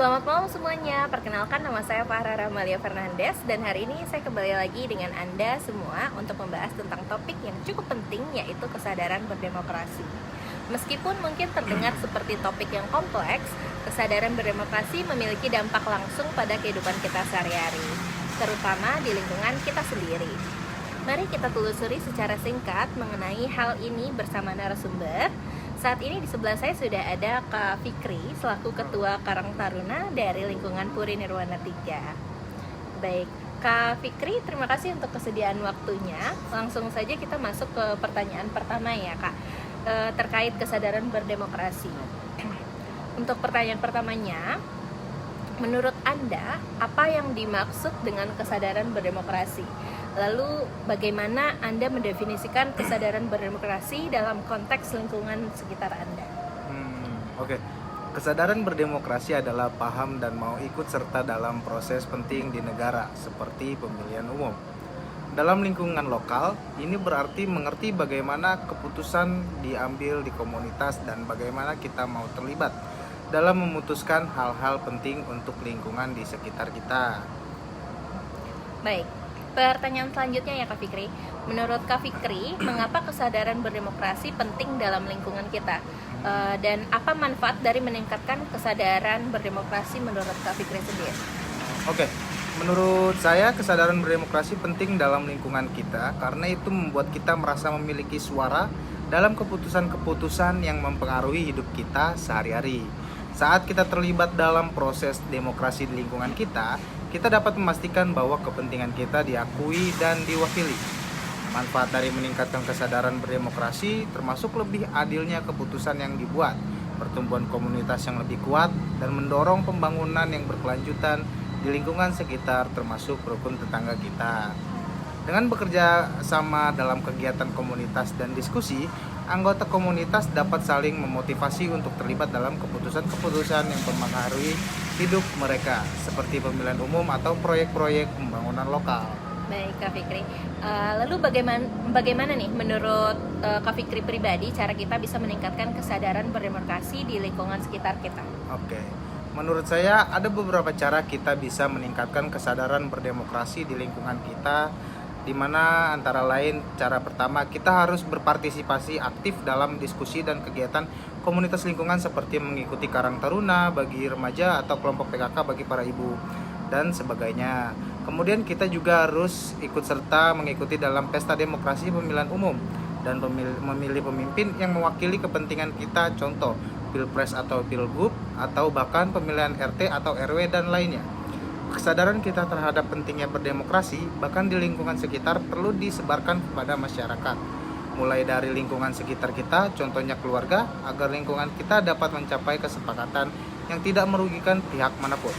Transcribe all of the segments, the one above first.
Selamat malam semuanya, perkenalkan nama saya Farah Ramalia Fernandes. Dan hari ini saya kembali lagi dengan Anda semua untuk membahas tentang topik yang cukup penting, yaitu kesadaran berdemokrasi. Meskipun mungkin terdengar seperti topik yang kompleks, kesadaran berdemokrasi memiliki dampak langsung pada kehidupan kita sehari-hari, terutama di lingkungan kita sendiri. Mari kita telusuri secara singkat mengenai hal ini bersama narasumber. Saat ini di sebelah saya sudah ada Kak Fikri selaku Ketua Karang Taruna dari lingkungan Puri Nirwana 3. Baik, Kak Fikri, terima kasih untuk kesediaan waktunya. Langsung saja kita masuk ke pertanyaan pertama ya Kak, terkait kesadaran berdemokrasi. Untuk pertanyaan pertamanya, menurut Anda, apa yang dimaksud dengan kesadaran berdemokrasi? Lalu bagaimana Anda mendefinisikan kesadaran berdemokrasi dalam konteks lingkungan sekitar Anda? Oke. Kesadaran berdemokrasi adalah paham dan mau ikut serta dalam proses penting di negara seperti pemilihan umum. Dalam lingkungan lokal, ini berarti mengerti bagaimana keputusan diambil di komunitas dan bagaimana kita mau terlibat dalam memutuskan hal-hal penting untuk lingkungan di sekitar kita. Baik, pertanyaan selanjutnya ya Kak Fikri. Menurut Kak Fikri, mengapa kesadaran berdemokrasi penting dalam lingkungan kita? Dan apa manfaat dari meningkatkan kesadaran berdemokrasi menurut Kak Fikri sendiri? Oke, menurut saya kesadaran berdemokrasi penting dalam lingkungan kita karena itu membuat kita merasa memiliki suara dalam keputusan-keputusan yang mempengaruhi hidup kita sehari-hari. Saat kita terlibat dalam proses demokrasi di lingkungan kita dapat memastikan bahwa kepentingan kita diakui dan diwakili. Manfaat dari meningkatkan kesadaran berdemokrasi termasuk lebih adilnya keputusan yang dibuat, pertumbuhan komunitas yang lebih kuat, dan mendorong pembangunan yang berkelanjutan di lingkungan sekitar termasuk rukun tetangga kita. Dengan bekerja sama dalam kegiatan komunitas dan diskusi, anggota komunitas dapat saling memotivasi untuk terlibat dalam keputusan-keputusan yang mempengaruhi hidup mereka, seperti pemilihan umum atau proyek-proyek pembangunan lokal. Baik Kak Fikri, lalu bagaimana nih menurut Kak Fikri pribadi cara kita bisa meningkatkan kesadaran berdemokrasi di lingkungan sekitar kita? Oke, menurut saya ada beberapa cara kita bisa meningkatkan kesadaran berdemokrasi di lingkungan kita, di mana antara lain cara pertama kita harus berpartisipasi aktif dalam diskusi dan kegiatan komunitas lingkungan seperti mengikuti Karang Taruna bagi remaja atau kelompok PKK bagi para ibu dan sebagainya. Kemudian kita juga harus ikut serta mengikuti dalam pesta demokrasi pemilihan umum dan memilih pemimpin yang mewakili kepentingan kita, contoh Pilpres atau Pilgub atau bahkan pemilihan RT atau RW dan lainnya. Kesadaran kita terhadap pentingnya berdemokrasi bahkan di lingkungan sekitar perlu disebarkan kepada masyarakat. Mulai dari lingkungan sekitar kita, contohnya keluarga, agar lingkungan kita dapat mencapai kesepakatan yang tidak merugikan pihak manapun.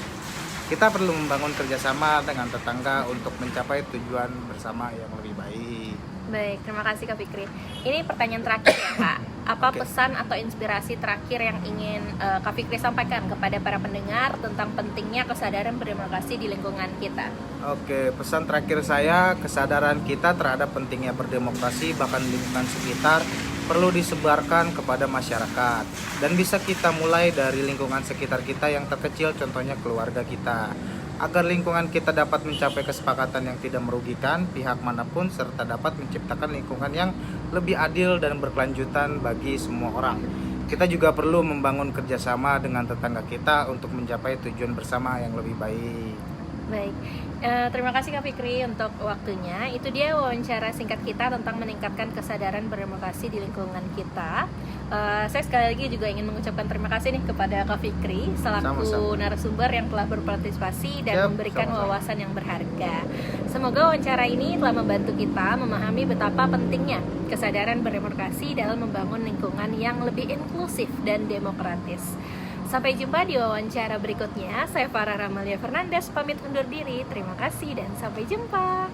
Kita perlu membangun kerjasama dengan tetangga untuk mencapai tujuan bersama yang lebih baik. Baik, terima kasih Kak Fikri. Ini pertanyaan terakhir ya Kak. Apa Oke. pesan atau inspirasi terakhir yang ingin Kak Fikri sampaikan kepada para pendengar tentang pentingnya kesadaran berdemokrasi di lingkungan kita? Oke, pesan terakhir saya, kesadaran kita terhadap pentingnya berdemokrasi bahkan lingkungan sekitar perlu disebarkan kepada masyarakat dan bisa kita mulai dari lingkungan sekitar kita yang terkecil, contohnya keluarga kita, agar lingkungan kita dapat mencapai kesepakatan yang tidak merugikan pihak manapun serta dapat menciptakan lingkungan yang lebih adil dan berkelanjutan bagi semua orang. Kita juga perlu membangun kerjasama dengan tetangga kita untuk mencapai tujuan bersama yang lebih baik. Baik, terima kasih Kak Fikri untuk waktunya. Itu dia wawancara singkat kita tentang meningkatkan kesadaran berdemokrasi di lingkungan kita. Saya sekali lagi juga ingin mengucapkan terima kasih nih kepada Kak Fikri selaku Sama-sama. narasumber yang telah berpartisipasi dan memberikan sama-sama. wawasan yang berharga. Semoga wawancara ini telah membantu kita memahami betapa pentingnya kesadaran berdemokrasi dalam membangun lingkungan yang lebih inklusif dan demokratis. Sampai jumpa di wawancara berikutnya. Saya Farah Ramalia Fernandes pamit undur diri. Terima kasih dan sampai jumpa.